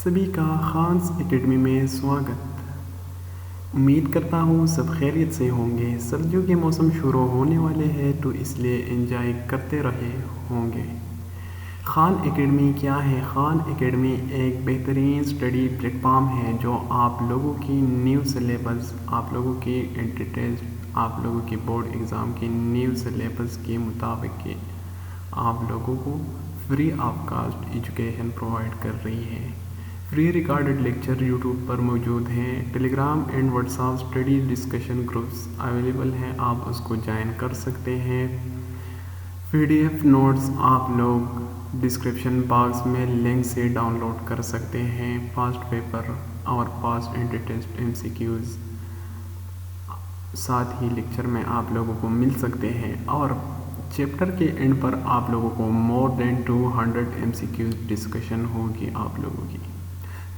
सभी का खान्स एकेडमी में स्वागत। उम्मीद करता हूँ सब खैरियत से होंगे। सर्दियों के मौसम शुरू होने वाले हैं तो इसलिए एंजॉय करते रहे होंगे। खान एकेडमी क्या है? खान एकेडमी एक बेहतरीन स्टडी प्लेटफॉर्म है जो आप लोगों की न्यू सिलेबस, आप लोगों की एंट्री टेस्ट, आप लोगों की बोर्ड एग्ज़ाम की न्यू सिलेबस के मुताबिक आप लोगों को free of cost education provide कर रही है। फ्री रिकॉर्डेड लेक्चर यूट्यूब पर मौजूद हैं। Telegram and WhatsApp study discussion groups available हैं, आप उसको ज्वाइन कर सकते हैं। पीडीएफ नोट्स आप लोग डिस्क्रिप्शन बॉक्स में लिंक से डाउनलोड कर सकते हैं। पास्ट पेपर और पास्ट एंट्री टेस्ट एमसीक्यूज साथ ही लेक्चर में आप लोगों को मिल सकते हैं और चैप्टर के एंड पर आप लोगों को मोर देन 200 एमसीक्यूज डिस्कशन होगी आप लोगों की।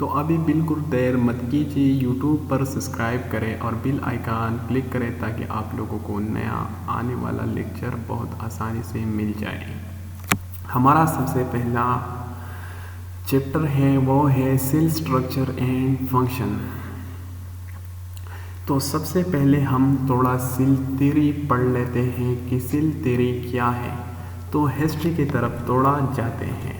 तो अभी बिल्कुल देर मत कीजिए, यूट्यूब पर सब्सक्राइब करें और बेल आइकन क्लिक करें ताकि आप लोगों को नया आने वाला लेक्चर बहुत आसानी से मिल जाए। हमारा सबसे पहला चैप्टर है वो है सेल स्ट्रक्चर एंड फंक्शन। तो सबसे पहले हम थोड़ा सेल थ्योरी पढ़ लेते हैं कि सेल थ्योरी क्या है। तो हिस्ट्री की तरफ थोड़ा जाते हैं।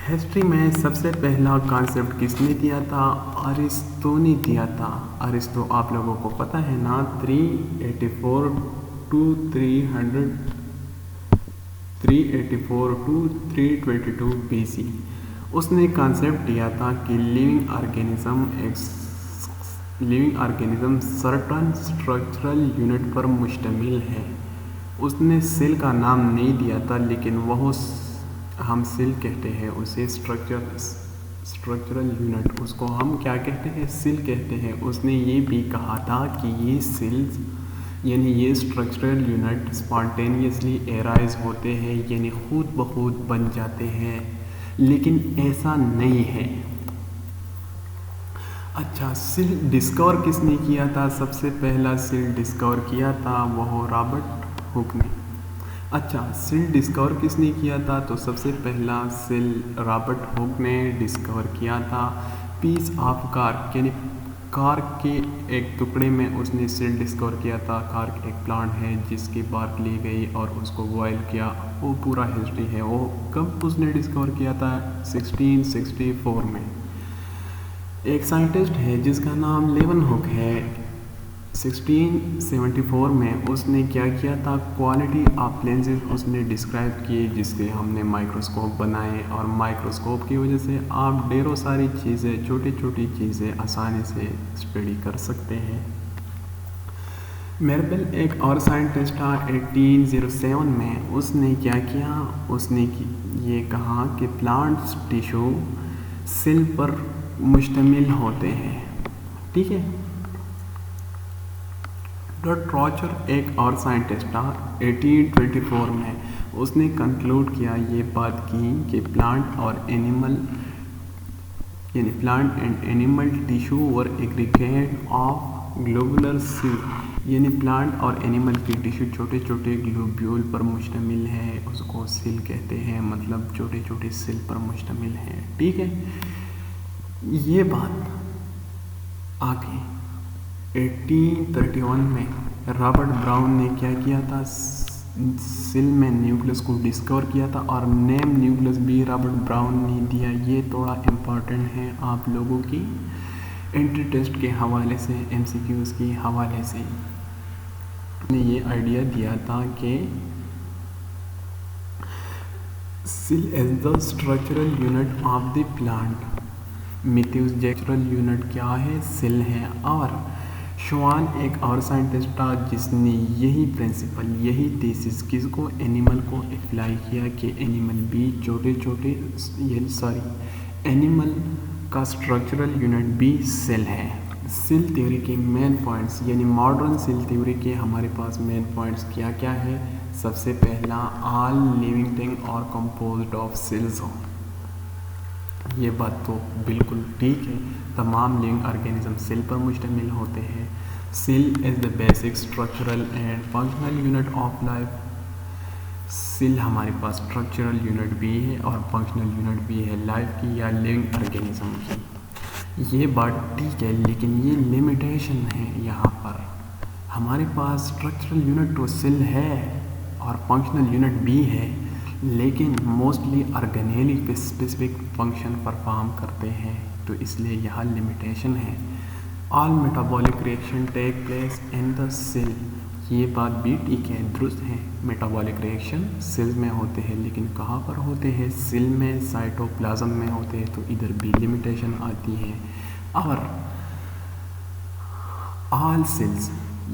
हिस्ट्री में सबसे पहला कॉन्सेप्ट किसने दिया था? अरिस्टो ने दिया था। अरिस्टो आप लोगों को पता है ना, 384 टू 322 BC उसने कॉन्सेप्ट दिया था कि living organism certain structural unit पर मुश्तमिल है। उसने सेल का नाम नहीं दिया था, लेकिन वह हम सेल कहते हैं उसे, स्ट्रक्चरल यूनिट उसको हम क्या कहते हैं? सेल कहते हैं। उसने ये भी कहा था कि ये सेल्स यानी ये स्ट्रक्चरल यूनिट स्पॉन्टेनियसली एराइज होते हैं, यानी खुद ब खुद बन जाते हैं, लेकिन ऐसा नहीं है। अच्छा, सेल डिस्कवर किसने किया था? सबसे पहला सेल डिस्कवर किया था वह रॉबर्ट हुक ने। अच्छा, सेल डिस्कवर किसने किया था? तो सबसे पहला सेल रॉबर्ट हुक ने डिस्कवर किया था। पीस ऑफ कार्क यानी कार्क के एक टुकड़े में उसने सेल डिस्कवर किया था। कार्क एक प्लांट है जिसकी बार्क ली गई और उसको बॉयल किया, वो पूरा हिस्ट्री है। वो कब उसने डिस्कवर किया था? 1664 में। एक साइंटिस्ट है जिसका नाम लेवनहुक है। 1674 में उसने क्या किया था? क्वालिटी ऑफ लेंसेज उसने डिस्क्राइब किए, जिसके हमने माइक्रोस्कोप बनाए और माइक्रोस्कोप की वजह से आप ढेरों सारी चीज़ें, छोटी छोटी चीज़ें आसानी से स्टडी कर सकते हैं। मेरबल एक और साइंटिस्ट था 1807 में। उसने क्या किया? उसने ये कहा कि प्लांट्स टिश्यू सेल पर मुश्तमिल होते हैं। ठीक है। ट्रॉचर एक और साइंटिस्ट था 1824 में। उसने कंक्लूड किया, ये बात की कि plant and animal tissue were aggregate of globular cell, यानी प्लांट और एनिमल की टिश्यू छोटे छोटे ग्लोब्यूल पर मुश्तमिल है, उसको सेल कहते हैं, मतलब छोटे छोटे सेल पर मुश्तमिल है। ठीक है। ये बात आगे 1831 में रॉबर्ट ब्राउन ने क्या किया था? सेल में न्यूक्लियस को डिस्कवर किया था और नेम न्यूक्लियस भी रॉबर्ट ब्राउन ने दिया। ये थोड़ा इम्पॉर्टेंट है आप लोगों की एंट्री टेस्ट के हवाले से, एमसीक्यूज़ के हवाले से। ने ये आइडिया दिया था कि cell is the structural unit of the plant. मिथ्यूस स्ट्रक्चरल यूनिट क्या है? सेल है। और श्वान एक और साइंटिस्ट था जिसने यही प्रिंसिपल, यही थीसिस किसको? एनिमल को अप्लाई किया कि एनिमल भी छोटे छोटे एनिमल का स्ट्रक्चरल यूनिट भी सेल है। सेल थ्योरी के मेन पॉइंट्स, यानी मॉडर्न सेल थ्योरी के हमारे पास मेन पॉइंट्स क्या क्या है? सबसे पहला, ऑल लिविंग थिंग और कंपोज्ड ऑफ सेल्स हो। ये बात तो बिल्कुल ठीक है, तमाम लिविंग ऑर्गेनिज्म सेल पर मुश्तमिल होते हैं। Cell is the basic structural and functional unit of life. Cell हमारे पास स्ट्रक्चरल यूनिट भी है और फंक्शनल यूनिट भी है लाइफ की या लिविंग ऑर्गेनिज्म की। ये बात ठीक है, लेकिन ये लिमिटेशन है यहाँ पर। हमारे पास स्ट्रक्चरल यूनिट तो सेल है और फंक्शनल यूनिट भी है, लेकिन मोस्टली ऑर्गेनेली पे स्पेसिफिक फंक्शन परफॉर्म करते हैं, तो इसलिए यहाँ लिमिटेशन है। All metabolic reaction take place in the cell. ये बात भी ठीक है, दुरुस्त है। मेटाबॉलिक रिएक्शन सेल में होते हैं, लेकिन कहाँ पर होते हैं? सेल में, साइटोप्लाज्म में होते हैं, तो इधर भी लिमिटेशन आती है। और ऑल सेल्स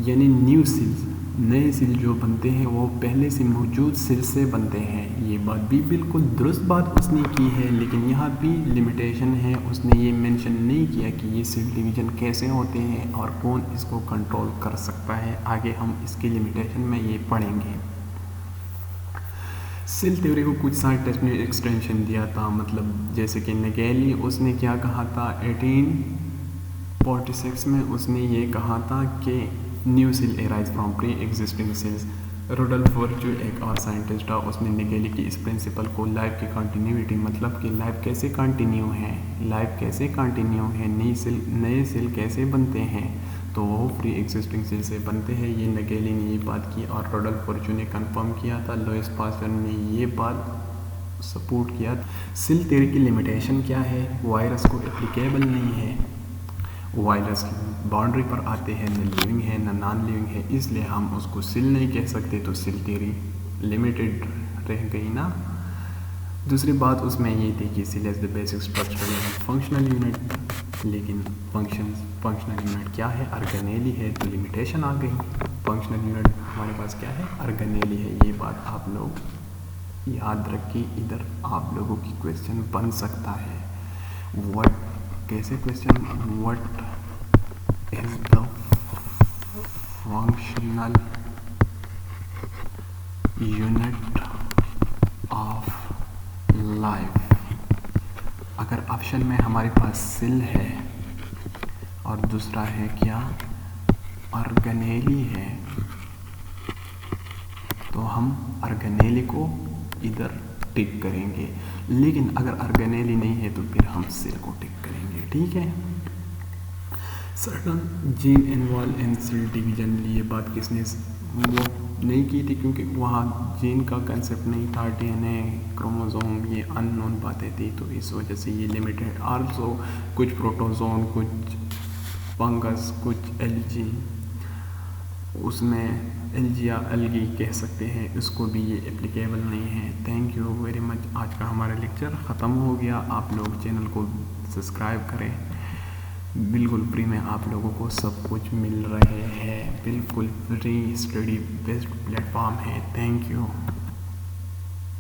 यानी न्यू सेल्स, नए सेल जो बनते हैं वो पहले से मौजूद सेल से बनते हैं। ये बात भी बिल्कुल दुरुस्त बात उसने की है, लेकिन यहाँ भी लिमिटेशन है। उसने ये मेंशन नहीं किया कि ये सेल डिवीज़न कैसे होते हैं और कौन इसको कंट्रोल कर सकता है। आगे हम इसकी लिमिटेशन में ये पढ़ेंगे। सेल थ्योरी को कुछ साइंटिस्ट ने एक्सटेंशन दिया था, मतलब जैसे कि नगेली, उसने क्या कहा था 1846 में उसने ये कहा था कि new cell arise from pre existing cells. Rudolf Virchow एक और साइंटिस्ट था, उसने निगेली की इस प्रिंसिपल को लाइफ की कंटिन्यूटी, मतलब कि लाइफ कैसे कंटिन्यू है, लाइफ कैसे कंटिन्यू है, नए सेल कैसे बनते हैं, तो वो प्री एग्जिस्टिंग सेल से बनते हैं। ये नगेली ने ये बात की और रुडोल्फ वर्च्यू ने कंफर्म किया था। लुईस पास्चर ने ये बात सपोर्ट किया। सेल थ्योरी की लिमिटेशन क्या है? वायरस को एप्लीकेबल नहीं है। वायरस बाउंड्री पर आते हैं, न लिविंग है न नॉन लिविंग है, इसलिए हम उसको सेल नहीं कह सकते, तो सेल थ्योरी लिमिटेड रह गई ना। दूसरी बात उसमें ये थी कि cell is the basic structural and functional unit, लेकिन फंक्शनल यूनिट क्या है? ऑर्गेनेली है, तो लिमिटेशन आ गई। फंक्शनल यूनिट हमारे पास क्या है? ऑर्गेनेली है। ये बात आप लोग याद रखिए, इधर आप लोगों की क्वेश्चन बन सकता है। व्हाट कैसे question? What is the functional unit of life? अगर ऑप्शन में हमारे पास सेल है और दूसरा है क्या? ऑर्गेनेली है, तो हम ऑर्गेनेली को इधर टिक करेंगे, लेकिन अगर ऑर्गेनेली नहीं है तो फिर हम सेल को टिक करेंगे। ठीक है। Certain gene involve in cell division, ये बात किसने वो नहीं की थी, क्योंकि वहाँ जीन का कंसेप्ट नहीं था, डीएनए, क्रोमोसोम, ये अननोन बातें थी, तो इस वजह से ये लिमिटेड। आल्सो कुछ प्रोटोजोन, कुछ फंगस, कुछ एल्गी, उसमें एल्गी या एल्गी कह सकते हैं, उसको भी ये एप्लीकेबल नहीं है। Thank you very much. आज का हमारा लेक्चर ख़त्म हो गया। आप लोग चैनल को सब्सक्राइब करें, बिल्कुल फ्री में आप लोगों को सब कुछ मिल रहे हैं, बिल्कुल फ्री स्टडी बेस्ड प्लेटफॉर्म है। Thank you.